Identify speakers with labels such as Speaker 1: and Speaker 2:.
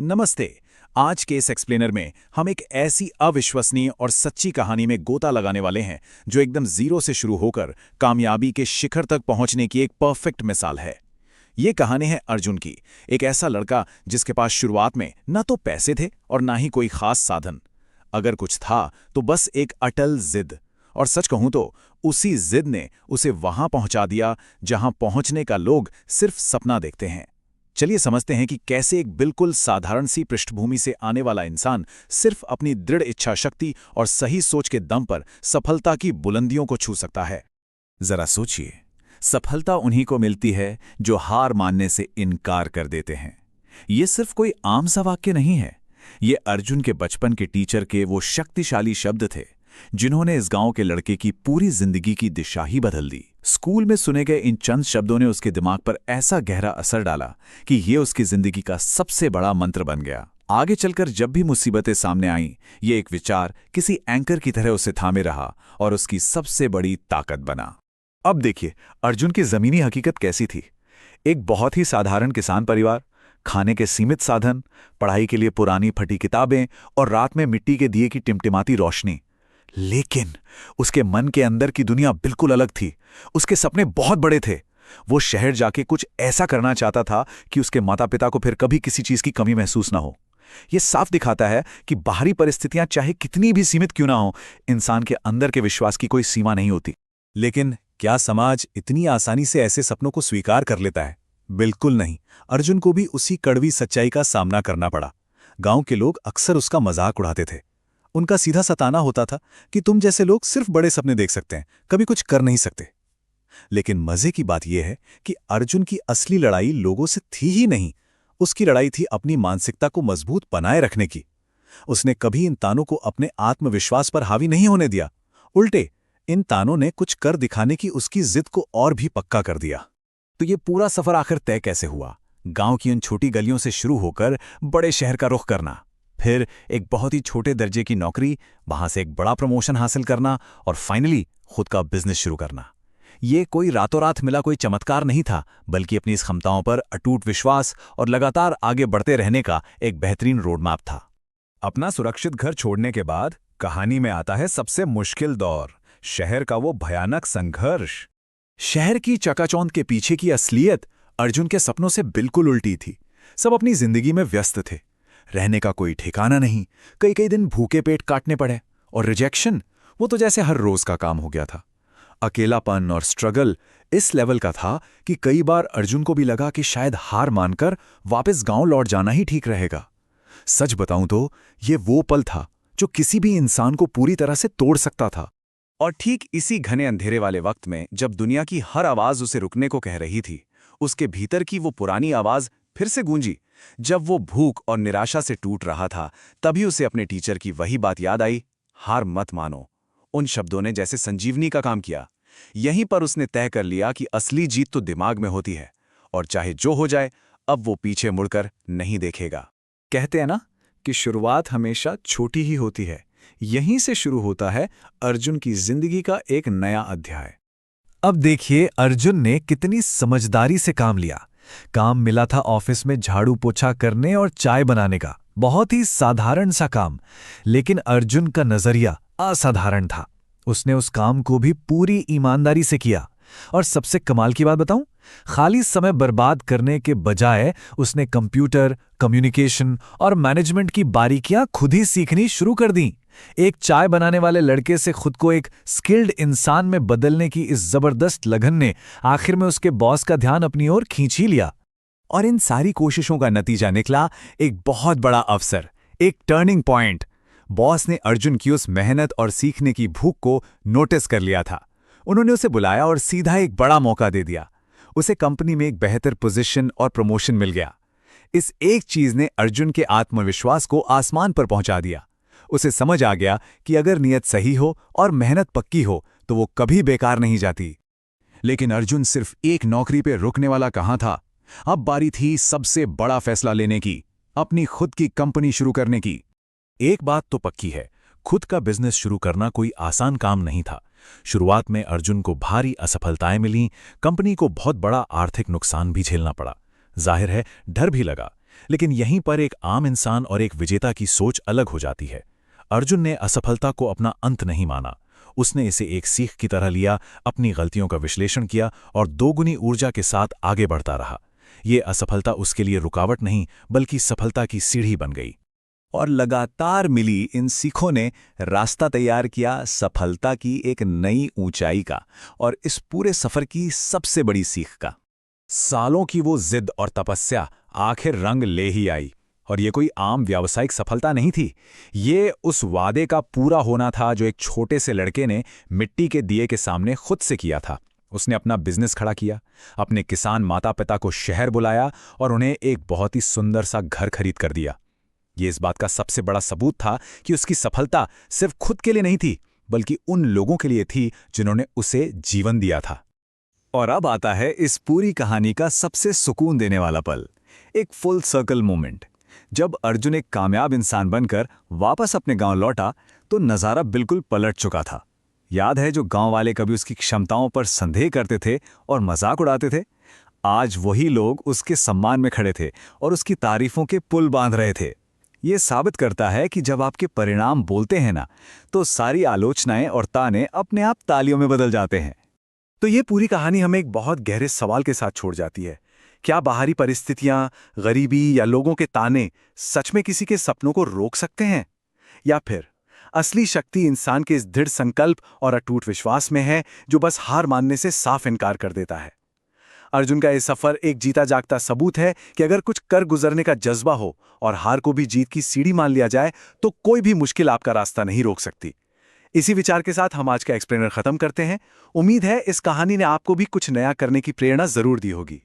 Speaker 1: नमस्ते। आज के इस एक्सप्लेनर में हम एक ऐसी अविश्वसनीय और सच्ची कहानी में गोता लगाने वाले हैं जो एकदम जीरो से शुरू होकर कामयाबी के शिखर तक पहुंचने की एक परफेक्ट मिसाल है। ये कहानी है अर्जुन की, एक ऐसा लड़का जिसके पास शुरुआत में ना तो पैसे थे और ना ही कोई खास साधन। अगर कुछ था तो बस एक अटल जिद, और सच कहूं तो उसी जिद ने उसे वहां पहुंचा दिया जहां पहुंचने का लोग सिर्फ सपना देखते हैं। चलिए समझते हैं कि कैसे एक बिल्कुल साधारण सी पृष्ठभूमि से आने वाला इंसान सिर्फ अपनी दृढ़ इच्छा शक्ति और सही सोच के दम पर सफलता की बुलंदियों को छू सकता है। जरा सोचिए, सफलता उन्हीं को मिलती है जो हार मानने से इनकार कर देते हैं। ये सिर्फ कोई आम सा वाक्य नहीं है, ये अर्जुन के बचपन के टीचर के वो शक्तिशाली शब्द थे जिन्होंने इस गांव के लड़के की पूरी जिंदगी की दिशा ही बदल दी। स्कूल में सुने गए इन चंद शब्दों ने उसके दिमाग पर ऐसा गहरा असर डाला कि ये उसकी जिंदगी का सबसे बड़ा मंत्र बन गया। आगे चलकर जब भी मुसीबतें सामने आईं, ये एक विचार किसी एंकर की तरह उसे थामे रहा और उसकी सबसे बड़ी ताकत बना। अब देखिए अर्जुन की जमीनी हकीकत कैसी थी। एक बहुत ही साधारण किसान परिवार, खाने के सीमित साधन, पढ़ाई के लिए पुरानी फटी किताबें और रात में मिट्टी के दिए की टिमटिमाती रोशनी। लेकिन उसके मन के अंदर की दुनिया बिल्कुल अलग थी। उसके सपने बहुत बड़े थे। वो शहर जाके कुछ ऐसा करना चाहता था कि उसके माता पिता को फिर कभी किसी चीज की कमी महसूस ना हो। यह साफ दिखाता है कि बाहरी परिस्थितियां चाहे कितनी भी सीमित क्यों ना हो, इंसान के अंदर के विश्वास की कोई सीमा नहीं होती। लेकिन क्या समाज इतनी आसानी से ऐसे सपनों को स्वीकार कर लेता है? बिल्कुल नहीं। अर्जुन को भी उसी कड़वी सच्चाई का सामना करना पड़ा। गांव के लोग अक्सर उसका मजाक उड़ाते थे। उनका सीधा सा ताना होता था कि तुम जैसे लोग सिर्फ बड़े सपने देख सकते हैं, कभी कुछ कर नहीं सकते। लेकिन मजे की बात यह है कि अर्जुन की असली लड़ाई लोगों से थी ही नहीं, उसकी लड़ाई थी अपनी मानसिकता को मजबूत बनाए रखने की। उसने कभी इन तानों को अपने आत्मविश्वास पर हावी नहीं होने दिया। उल्टे इन तानों ने कुछ कर दिखाने की उसकी जिद को और भी पक्का कर दिया। तो ये पूरा सफर आखिर तय कैसे हुआ? गांव की उन छोटी गलियों से शुरू होकर बड़े शहर का रुख करना, फिर एक बहुत ही छोटे दर्जे की नौकरी, वहां से एक बड़ा प्रमोशन हासिल करना और फाइनली खुद का बिजनेस शुरू करना। ये कोई रातों रात मिला कोई चमत्कार नहीं था, बल्कि अपनी इस क्षमताओं पर अटूट विश्वास और लगातार आगे बढ़ते रहने का एक बेहतरीन रोडमैप था। अपना सुरक्षित घर छोड़ने के बाद कहानी में आता है सबसे मुश्किल दौर, शहर का वो भयानक संघर्ष। शहर की चकाचौंध के पीछे की असलियत अर्जुन के सपनों से बिल्कुल उल्टी थी। सब अपनी जिंदगी में व्यस्त थे, रहने का कोई ठिकाना नहीं, कई कई दिन भूखे पेट काटने पड़े, और रिजेक्शन वो तो जैसे हर रोज का काम हो गया था। अकेलापन और स्ट्रगल इस लेवल का था कि कई बार अर्जुन को भी लगा कि शायद हार मानकर वापस गांव लौट जाना ही ठीक रहेगा। सच बताऊं तो ये वो पल था जो किसी भी इंसान को पूरी तरह से तोड़ सकता था। और ठीक इसी घने अंधेरे वाले वक्त में जब दुनिया की हर आवाज उसे रुकने को कह रही थी, उसके भीतर की वो पुरानी आवाज फिर से गूंजी। जब वो भूख और निराशा से टूट रहा था, तभी उसे अपने टीचर की वही बात याद आई, हार मत मानो। उन शब्दों ने जैसे संजीवनी का काम किया। यहीं पर उसने तय कर लिया कि असली जीत तो दिमाग में होती है, और चाहे जो हो जाए अब वो पीछे मुड़कर नहीं देखेगा। कहते हैं ना कि शुरुआत हमेशा छोटी ही होती है। यहीं से शुरू होता है अर्जुन की जिंदगी का एक नया अध्याय। अब देखिए अर्जुन ने कितनी समझदारी से काम लिया। काम मिला था ऑफिस में झाड़ू पोछा करने और चाय बनाने का, बहुत ही साधारण सा काम, लेकिन अर्जुन का नजरिया असाधारण था। उसने उस काम को भी पूरी ईमानदारी से किया। और सबसे कमाल की बात बताऊं, खाली समय बर्बाद करने के बजाय उसने कंप्यूटर, कम्युनिकेशन और मैनेजमेंट की बारीकियां खुद ही सीखनी शुरू कर दी। एक चाय बनाने वाले लड़के से खुद को एक स्किल्ड इंसान में बदलने की इस जबरदस्त लगन ने आखिर में उसके बॉस का ध्यान अपनी ओर खींच ही लिया। और इन सारी कोशिशों का नतीजा निकला एक बहुत बड़ा अवसर, एक टर्निंग पॉइंट। बॉस ने अर्जुन की उस मेहनत और सीखने की भूख को नोटिस कर लिया था। उन्होंने उसे बुलाया और सीधा एक बड़ा मौका दे दिया। उसे कंपनी में एक बेहतर पोजीशन और प्रमोशन मिल गया। इस एक चीज ने अर्जुन के आत्मविश्वास को आसमान पर पहुंचा दिया। उसे समझ आ गया कि अगर नियत सही हो और मेहनत पक्की हो तो वो कभी बेकार नहीं जाती। लेकिन अर्जुन सिर्फ एक नौकरी पे रुकने वाला कहाँ था। अब बारी थी सबसे बड़ा फैसला लेने की, अपनी खुद की कंपनी शुरू करने की। एक बात तो पक्की है, खुद का बिजनेस शुरू करना कोई आसान काम नहीं था। शुरुआत में अर्जुन को भारी असफलताएं मिलीं, कंपनी को बहुत बड़ा आर्थिक नुकसान भी झेलना पड़ा। जाहिर है डर भी लगा लेकिन यहीं पर एक आम इंसान और एक विजेता की सोच अलग हो जाती है। अर्जुन ने असफलता को अपना अंत नहीं माना। उसने इसे एक सीख की तरह लिया, अपनी गलतियों का विश्लेषण किया और दोगुनी ऊर्जा के साथ आगे बढ़ता रहा। ये असफलता उसके लिए रुकावट नहीं, बल्कि सफलता की सीढ़ी बन गई।
Speaker 2: और लगातार मिली इन सीखों ने रास्ता तैयार किया सफलता की एक नई ऊंचाई का, और इस पूरे सफर की सबसे बड़ी सीख का।
Speaker 1: सालों की वो जिद और तपस्या आखिर रंग ले ही आई। और ये कोई आम व्यावसायिक सफलता नहीं थी। ये उस वादे का पूरा होना था जो एक छोटे से लड़के ने मिट्टी के दिए के सामने खुद से किया था। उसने अपना बिजनेस खड़ा किया, अपने किसान माता पिता को शहर बुलाया और उन्हें एक बहुत ही सुंदर सा घर खरीद कर दिया। ये इस बात का सबसे बड़ा सबूत था कि उसकी सफलता सिर्फ खुद के लिए नहीं थी, बल्कि उन लोगों के लिए थी जिन्होंने उसे जीवन दिया था।
Speaker 2: और अब आता है इस पूरी कहानी का सबसे सुकून देने वाला पल, एक फुल सर्कल मोमेंट। जब अर्जुन एक कामयाब इंसान बनकर वापस अपने गांव लौटा तो नज़ारा बिल्कुल पलट चुका था। याद है जो गांव वाले कभी उसकी क्षमताओं पर संदेह करते थे और मजाक उड़ाते थे, आज वही लोग उसके सम्मान में खड़े थे और उसकी तारीफों के पुल बांध रहे थे। ये साबित करता है कि जब आपके परिणाम बोलते हैं ना, तो सारी आलोचनाएं और ताने अपने आप तालियों में बदल जाते हैं।
Speaker 3: तो ये पूरी कहानी हमें एक बहुत गहरे सवाल के साथ छोड़ जाती है। क्या बाहरी परिस्थितियां, गरीबी या लोगों के ताने सच में किसी के सपनों को रोक सकते हैं? या फिर असली शक्ति इंसान के इस दृढ़ संकल्प और अटूट विश्वास में है, जो बस हार मानने से साफ इनकार कर देता है? अर्जुन का यह सफर एक जीता जागता सबूत है कि अगर कुछ कर गुजरने का जज्बा हो और हार को भी जीत की सीढ़ी मान लिया जाए, तो कोई भी मुश्किल आपका रास्ता नहीं रोक सकती। इसी विचार के साथ हम आज का एक्सप्लेनर खत्म करते हैं। उम्मीद है इस कहानी ने आपको भी कुछ नया करने की प्रेरणा जरूर दी होगी।